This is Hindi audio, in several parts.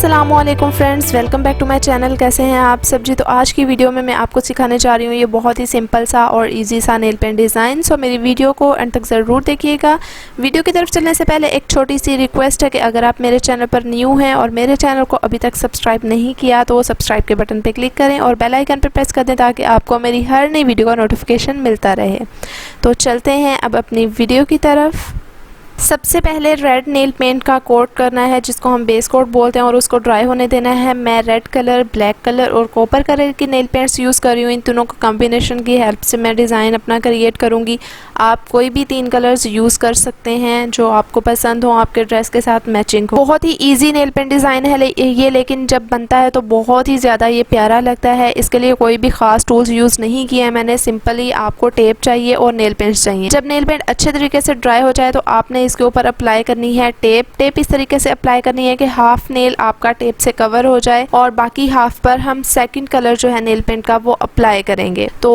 अस्सलामुअलैकुम friends, welcome back to my channel. कैसे हैं आप सब जी। तो आज की वीडियो में मैं आपको सिखाने जा रही हूँ ये बहुत ही सिंपल सा और इजी सा नेल पेंट डिज़ाइन। सो मेरी वीडियो को एंड तक ज़रूर देखिएगा। वीडियो की तरफ चलने से पहले एक छोटी सी रिक्वेस्ट है कि अगर आप मेरे चैनल पर न्यू हैं और मेरे चैनल को अभी तक सब्सक्राइब नहीं किया तो वो सब्सक्राइब के बटन पर क्लिक करें और बेल आइकन पर प्रेस कर दें ताकि आपको मेरी हर नई वीडियो का नोटिफिकेशन मिलता रहे। तो चलते हैं अब अपनी वीडियो की तरफ। सबसे पहले रेड नेल पेंट का कोट करना है जिसको हम बेस कोट बोलते हैं और उसको ड्राई होने देना है। मैं रेड कलर, ब्लैक कलर और कॉपर कलर की नेल पेंट्स यूज़ कर रही हूँ। इन तीनों को कॉम्बिनेशन की हेल्प से मैं डिज़ाइन अपना क्रिएट करूँगी। आप कोई भी 3 कलर्स यूज़ कर सकते हैं जो आपको पसंद हो, आपके ड्रेस के साथ मैचिंग हो। बहुत ही ईजी नेल पेंट डिज़ाइन है ये, लेकिन जब बनता है तो बहुत ही ज़्यादा ये प्यारा लगता है। इसके लिए कोई भी ख़ास टूल्स यूज़ नहीं किया है मैंने। सिंपली आपको टेप चाहिए और नेल पेंट्स चाहिए। जब नेल पेंट अच्छे तरीके से ड्राई हो जाए तो आपने इसके ऊपर अप्लाई करनी है टेप इस तरीके से अप्लाई करनी है कि हाफ नेल आपका टेप से कवर हो जाए और बाकी हाफ पर हम सेकंड कलर जो है नेल पेंट का वो अप्लाई करेंगे। तो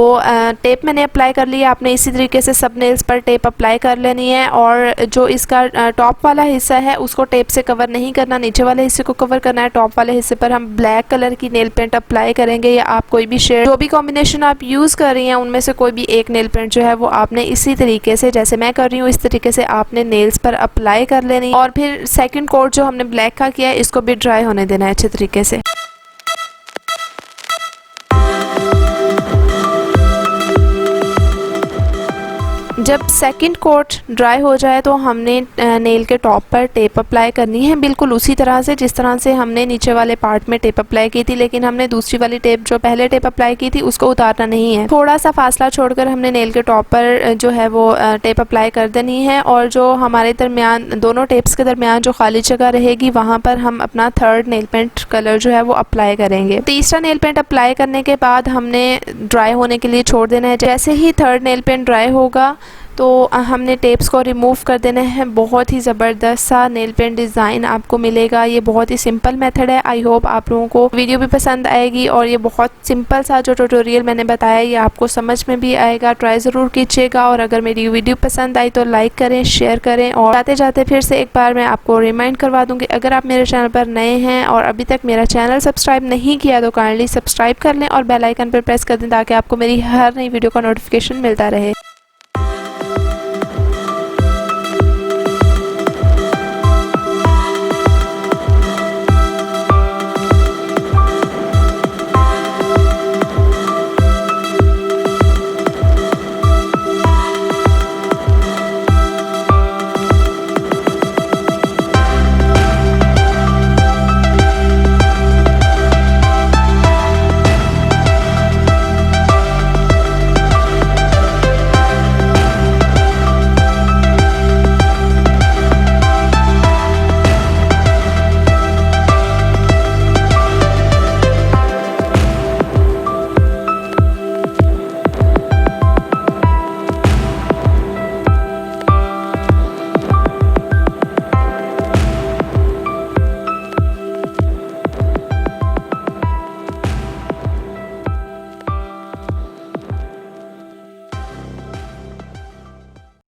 टेप मैंने अप्लाई कर लिया। आपने इसी तरीके से सब नेल्स पर टेप अप्लाई कर लेनी है और जो इसका टॉप वाला हिस्सा है उसको टेप से कवर नहीं करना, नीचे वाले हिस्से को कवर करना है। टॉप वाले हिस्से पर हम ब्लैक कलर की नेल पेंट अप्लाई करेंगे या आप कोई भी शेड, जो भी कॉम्बिनेशन आप यूज़ कर रही हैं उनमें से कोई भी एक नेल पेंट जो है वो आपने इसी तरीके से, जैसे मैं कर रही हूँ इस तरीके से आपने नेल्स पर अप्लाई कर लेनी और फिर सेकंड कोट जो हमने ब्लैक का किया है इसको भी ड्राई होने देना है अच्छे तरीके से। जब सेकंड कोट ड्राई हो जाए तो हमने नेल के टॉप पर टेप अप्लाई करनी है, बिल्कुल उसी तरह से जिस तरह से हमने नीचे वाले पार्ट में टेप अप्लाई की थी। लेकिन हमने दूसरी वाली टेप जो पहले टेप अप्लाई की थी उसको उतारना नहीं है। थोड़ा सा फासला छोड़कर हमने नेल के टॉप पर जो है वो टेप अप्लाई कर देनी है और जो हमारे दरमियान, दोनों टेप्स के दरमियान जो खाली जगह रहेगी वहाँ पर हम अपना थर्ड नेल पेंट कलर जो है वो अप्लाई करेंगे। तीसरा नेल पेंट अप्लाई करने के बाद हमने ड्राई होने के लिए छोड़ देना है। जैसे ही थर्ड नेल पेंट ड्राई होगा तो हमने टेप्स को रिमूव कर देना है। बहुत ही ज़बरदस्त सा नेल पेंट डिज़ाइन आपको मिलेगा। ये बहुत ही सिंपल मेथड है। आई होप आप लोगों को वीडियो भी पसंद आएगी और ये बहुत सिंपल सा जो ट्यूटोरियल मैंने बताया ये आपको समझ में भी आएगा। ट्राई ज़रूर कीजिएगा और अगर मेरी वीडियो पसंद आई तो लाइक करें, शेयर करें। और जाते जाते फिर से एक बार मैं आपको रिमाइंड करवा दूँगी, अगर आप मेरे चैनल पर नए हैं और अभी तक मेरा चैनल सब्सक्राइब नहीं किया तो काइंडली सब्सक्राइब कर लें और बेल आइकन पर प्रेस कर दें ताकि आपको मेरी हर नई वीडियो का नोटिफिकेशन मिलता रहे।